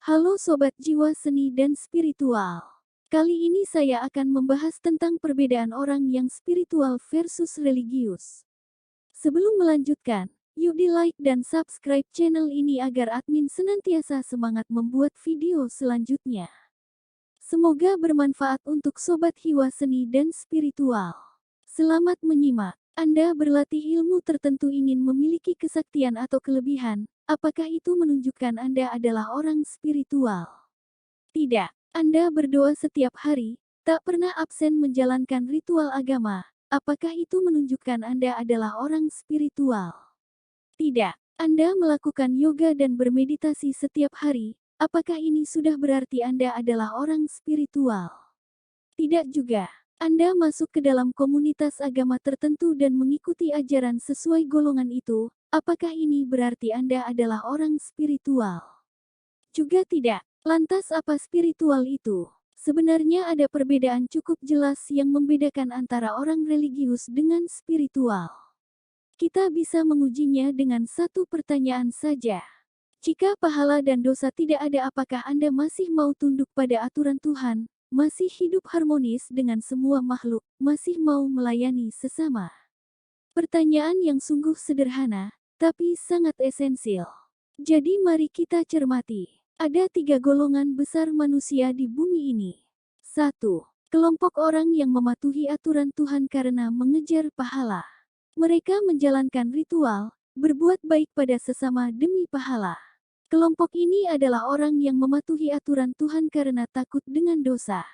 Halo Sobat Jiwa Seni dan Spiritual. Kali ini saya akan membahas tentang perbedaan orang yang spiritual versus religius. Sebelum melanjutkan, yuk di like dan subscribe channel ini agar admin senantiasa semangat membuat video selanjutnya. Semoga bermanfaat untuk Sobat Jiwa Seni dan Spiritual. Selamat menyimak. Anda berlatih ilmu tertentu ingin memiliki kesaktian atau kelebihan. Apakah itu menunjukkan Anda adalah orang spiritual? Tidak. Anda berdoa setiap hari, tak pernah absen menjalankan ritual agama. Apakah itu menunjukkan Anda adalah orang spiritual? Tidak. Anda melakukan yoga dan bermeditasi setiap hari. Apakah ini sudah berarti Anda adalah orang spiritual? Tidak juga. Anda masuk ke dalam komunitas agama tertentu dan mengikuti ajaran sesuai golongan itu. Apakah ini berarti Anda adalah orang spiritual? Juga tidak. Lantas apa spiritual itu? Sebenarnya ada perbedaan cukup jelas yang membedakan antara orang religius dengan spiritual. Kita bisa mengujinya dengan satu pertanyaan saja. Jika pahala dan dosa tidak ada, apakah Anda masih mau tunduk pada aturan Tuhan, masih hidup harmonis dengan semua makhluk, masih mau melayani sesama? Pertanyaan yang sungguh sederhana, tapi sangat esensial. Jadi mari kita cermati. Ada 3 golongan besar manusia di bumi ini. 1. Kelompok orang yang mematuhi aturan Tuhan karena mengejar pahala. Mereka menjalankan ritual, berbuat baik pada sesama demi pahala. Kelompok ini adalah orang yang mematuhi aturan Tuhan karena takut dengan dosa.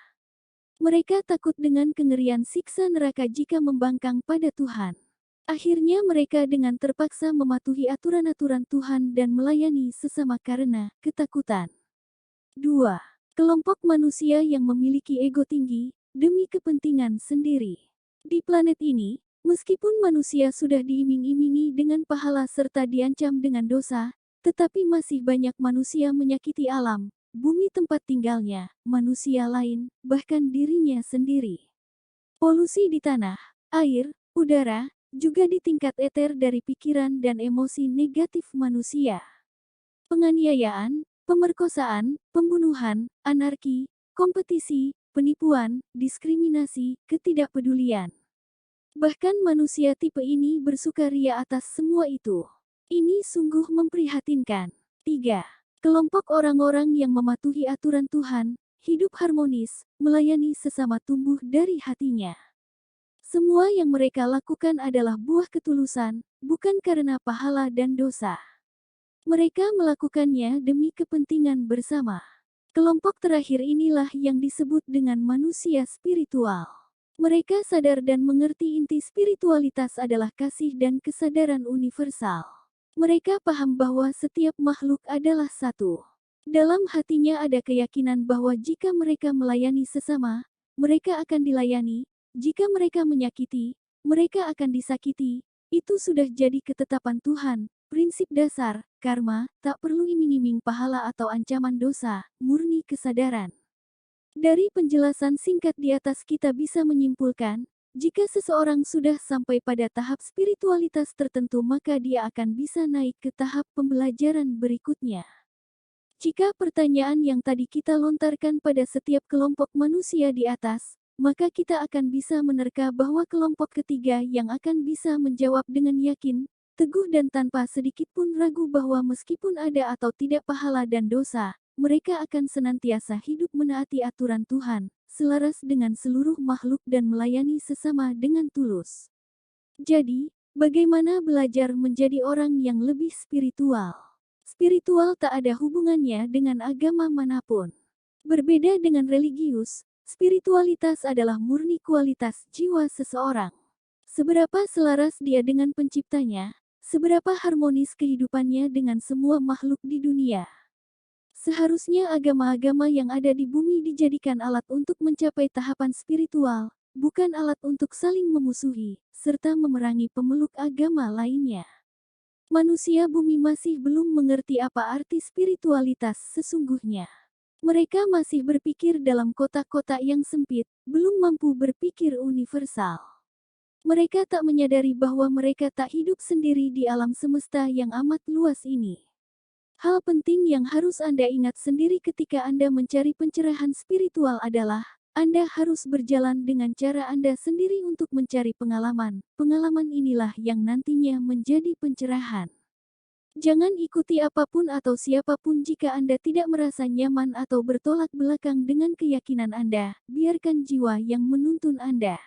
Mereka takut dengan kengerian siksa neraka jika membangkang pada Tuhan. Akhirnya mereka dengan terpaksa mematuhi aturan-aturan Tuhan dan melayani sesama karena ketakutan. 2. Kelompok manusia yang memiliki ego tinggi, demi kepentingan sendiri. Di planet ini, meskipun manusia sudah diiming-imingi dengan pahala serta diancam dengan dosa, tetapi masih banyak manusia menyakiti alam, bumi tempat tinggalnya, manusia lain, bahkan dirinya sendiri. Polusi di tanah, air, udara, juga di tingkat eter dari pikiran dan emosi negatif manusia. Penganiayaan, pemerkosaan, pembunuhan, anarki, kompetisi, penipuan, diskriminasi, ketidakpedulian. Bahkan manusia tipe ini bersukaria atas semua itu. Ini sungguh memprihatinkan. 3. Kelompok orang-orang yang mematuhi aturan Tuhan, hidup harmonis, melayani sesama tumbuh dari hatinya. Semua yang mereka lakukan adalah buah ketulusan, bukan karena pahala dan dosa. Mereka melakukannya demi kepentingan bersama. Kelompok terakhir inilah yang disebut dengan manusia spiritual. Mereka sadar dan mengerti inti spiritualitas adalah kasih dan kesadaran universal. Mereka paham bahwa setiap makhluk adalah satu. Dalam hatinya ada keyakinan bahwa jika mereka melayani sesama, mereka akan dilayani. Jika mereka menyakiti, mereka akan disakiti. Itu sudah jadi ketetapan Tuhan. Prinsip dasar, karma, tak perlu iming-iming pahala atau ancaman dosa, murni kesadaran. Dari penjelasan singkat di atas kita bisa menyimpulkan, jika seseorang sudah sampai pada tahap spiritualitas tertentu maka dia akan bisa naik ke tahap pembelajaran berikutnya. Jika pertanyaan yang tadi kita lontarkan pada setiap kelompok manusia di atas, maka kita akan bisa menerka bahwa kelompok ketiga yang akan bisa menjawab dengan yakin, teguh dan tanpa sedikit pun ragu bahwa meskipun ada atau tidak pahala dan dosa, mereka akan senantiasa hidup menaati aturan Tuhan, selaras dengan seluruh makhluk dan melayani sesama dengan tulus. Jadi, bagaimana belajar menjadi orang yang lebih spiritual? Spiritual tak ada hubungannya dengan agama manapun. Berbeda dengan religius, spiritualitas adalah murni kualitas jiwa seseorang. Seberapa selaras dia dengan penciptanya, seberapa harmonis kehidupannya dengan semua makhluk di dunia. Seharusnya agama-agama yang ada di bumi dijadikan alat untuk mencapai tahapan spiritual, bukan alat untuk saling memusuhi, serta memerangi pemeluk agama lainnya. Manusia bumi masih belum mengerti apa arti spiritualitas sesungguhnya. Mereka masih berpikir dalam kotak-kotak yang sempit, belum mampu berpikir universal. Mereka tak menyadari bahwa mereka tak hidup sendiri di alam semesta yang amat luas ini. Hal penting yang harus Anda ingat sendiri ketika Anda mencari pencerahan spiritual adalah, Anda harus berjalan dengan cara Anda sendiri untuk mencari pengalaman. Pengalaman inilah yang nantinya menjadi pencerahan. Jangan ikuti apapun atau siapapun jika Anda tidak merasa nyaman atau bertolak belakang dengan keyakinan Anda. Biarkan jiwa yang menuntun Anda.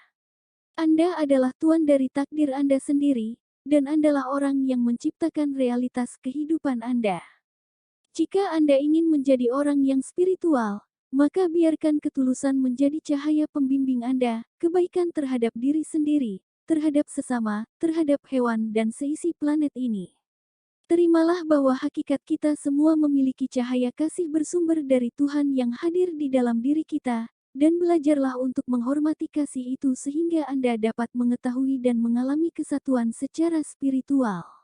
Anda adalah tuan dari takdir Anda sendiri, dan Andalah orang yang menciptakan realitas kehidupan Anda. Jika Anda ingin menjadi orang yang spiritual, maka biarkan ketulusan menjadi cahaya pembimbing Anda, kebaikan terhadap diri sendiri, terhadap sesama, terhadap hewan dan seisi planet ini. Terimalah bahwa hakikat kita semua memiliki cahaya kasih bersumber dari Tuhan yang hadir di dalam diri kita, dan belajarlah untuk menghormati kasih itu sehingga Anda dapat mengetahui dan mengalami kesatuan secara spiritual.